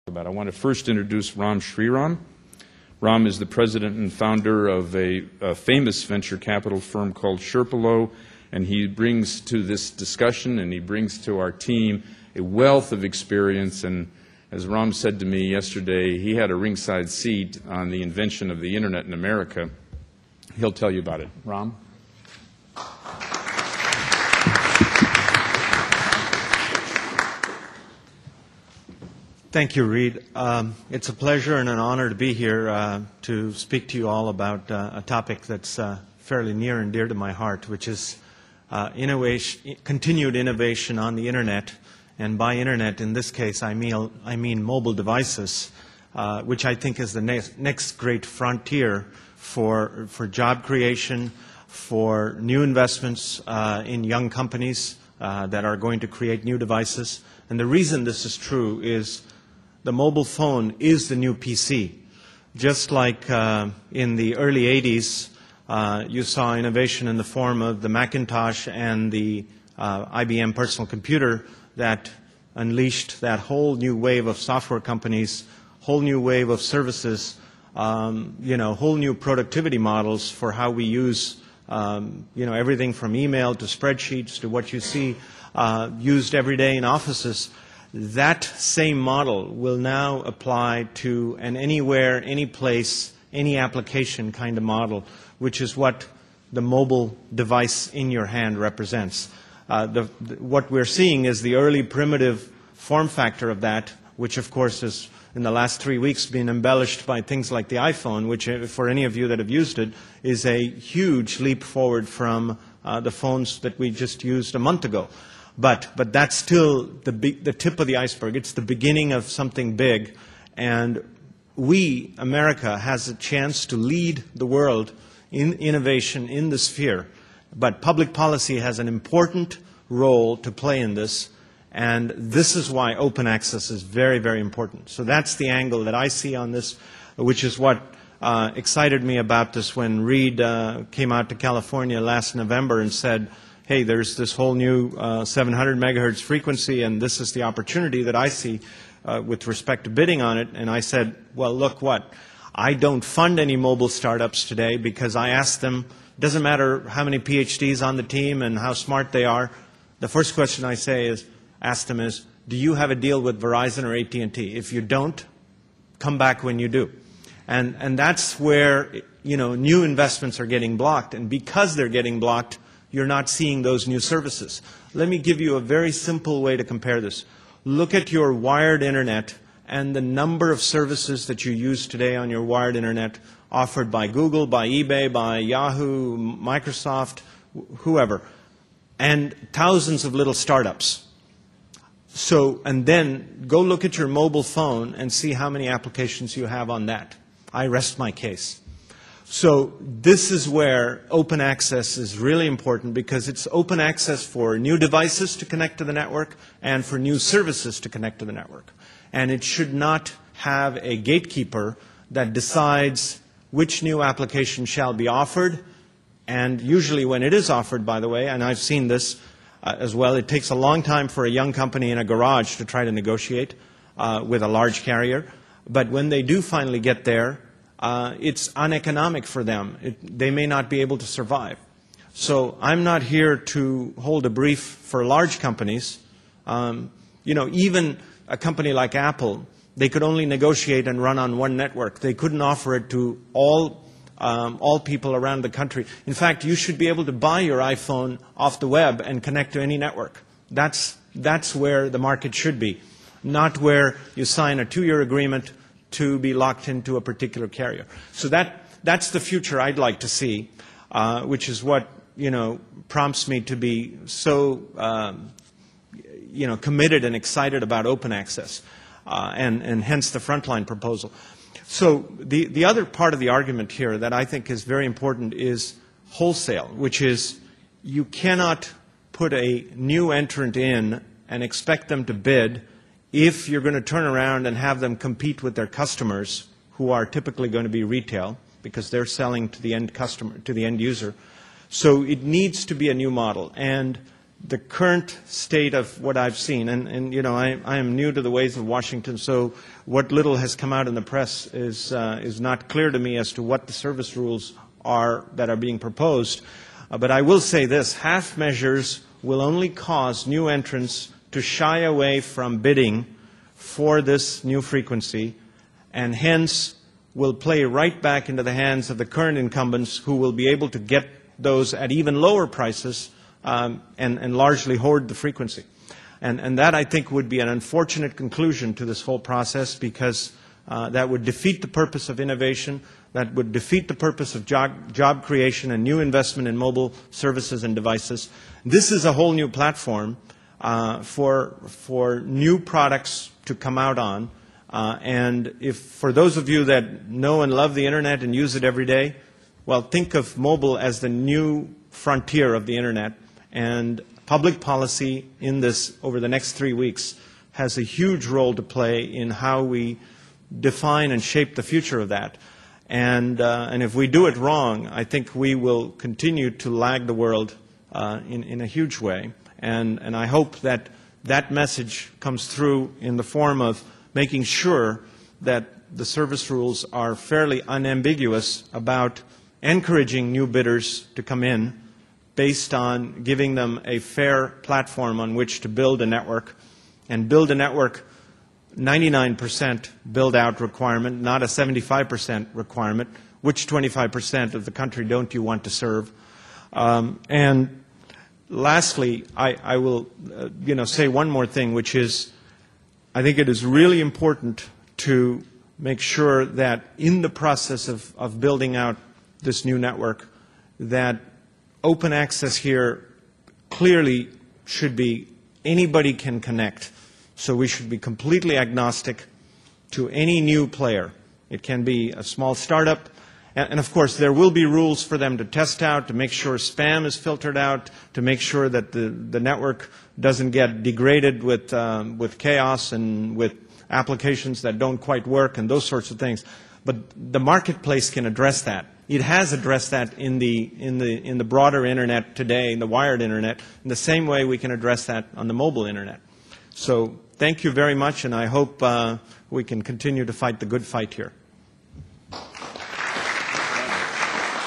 I want to first introduce Ram Shriram. Ram is the president and founder of a famous venture capital firm called Shriram, and he brings to this discussion and he brings to our team a wealth of experience. And as Ram said to me yesterday, he had a ringside seat on the invention of the Internet in America. He'll tell you about it. Ram? Thank you, Reed. It's a pleasure and an honor to be here to speak to you all about a topic that's fairly near and dear to my heart, which is continued innovation on the Internet. And by Internet, in this case, I mean mobile devices, which I think is the next great frontier for job creation, for new investments in young companies that are going to create new devices. And the reason this is true is the mobile phone is the new PC. Just like in the early 80s, you saw innovation in the form of the Macintosh and the IBM personal computer that unleashed that whole new wave of software companies, whole new wave of services, whole new productivity models for how we use everything from email to spreadsheets to what you see used every day in offices. That same model will now apply to an anywhere, any place, any application kind of model, which is what the mobile device in your hand represents. What we're seeing is the early primitive form factor of that, which of course has in the last 3 weeks been embellished by things like the iPhone, which for any of you that have used it is a huge leap forward from the phones that we just used a month ago. But that's still the tip of the iceberg. It's the beginning of something big. And we, America, has a chance to lead the world in innovation in the sphere. But public policy has an important role to play in this. And this is why open access is very, very important. So that's the angle that I see on this, which is what excited me about this when Reed came out to California last November and said, hey, there's this whole new 700 megahertz frequency, and this is the opportunity that I see with respect to bidding on it. And I said, well, look what? I don't fund any mobile startups today because I asked them, it doesn't matter how many PhDs on the team and how smart they are. The first question I ask them is, do you have a deal with Verizon or AT&T? If you don't, come back when you do. And that's where new investments are getting blocked. And because they're getting blocked, you're not seeing those new services. Let me give you a very simple way to compare this. Look at your wired Internet and the number of services that you use today on your wired Internet offered by Google, by eBay, by Yahoo, Microsoft, whoever, and thousands of little startups. And then go look at your mobile phone and see how many applications you have on that. I rest my case. So this is where open access is really important because it's open access for new devices to connect to the network and for new services to connect to the network. And it should not have a gatekeeper that decides which new application shall be offered. And usually when it is offered, by the way, and I've seen this as well, it takes a long time for a young company in a garage to try to negotiate with a large carrier. But when they do finally get there, it's uneconomic for them. They may not be able to survive. So I'm not here to hold a brief for large companies. Even a company like Apple, they could only negotiate and run on one network. They couldn't offer it to all people around the country. In fact, you should be able to buy your iPhone off the web and connect to any network. That's where the market should be, not where you sign a 2-year agreement to be locked into a particular carrier. So that's the future I'd like to see, which is what prompts me to be so committed and excited about open access, and hence the Frontline proposal. So the other part of the argument here that I think is very important is wholesale, which is you cannot put a new entrant in and expect them to bid if you're going to turn around and have them compete with their customers, who are typically going to be retail, because they're selling to the end customer, to the end user. So it needs to be a new model. And the current state of what I've seen, and you know, I am new to the ways of Washington, so what little has come out in the press is not clear to me as to what the service rules are that are being proposed. But I will say this, half measures will only cause new entrants to shy away from bidding for this new frequency, and hence will play right back into the hands of the current incumbents, who will be able to get those at even lower prices and largely hoard the frequency. And that, I think, would be an unfortunate conclusion to this whole process, because that would defeat the purpose of innovation, that would defeat the purpose of job creation and new investment in mobile services and devices. This is a whole new platform for new products to come out on. And if, for those of you that know and love the Internet and use it every day, well, think of mobile as the new frontier of the Internet. And public policy in this over the next 3 weeks has a huge role to play in how we define and shape the future of that. And if we do it wrong, I think we will continue to lag the world in a huge way. And I hope that that message comes through in the form of making sure that the service rules are fairly unambiguous about encouraging new bidders to come in based on giving them a fair platform on which to build a network, and build a network 99% build-out requirement, not a 75% requirement. Which 25% of the country don't you want to serve? And lastly, I will say one more thing, which is I think it is really important to make sure that in the process of building out this new network, that open access here clearly should be anybody can connect. So we should be completely agnostic to any new player. It can be a small startup, and of course there will be rules for them to test out, to make sure spam is filtered out, to make sure that the network doesn't get degraded with chaos and with applications that don't quite work and those sorts of things. But the marketplace can address that. It has addressed that in the broader Internet today, in the wired Internet, in the same way we can address that on the mobile Internet. So thank you very much, and I hope we can continue to fight the good fight here.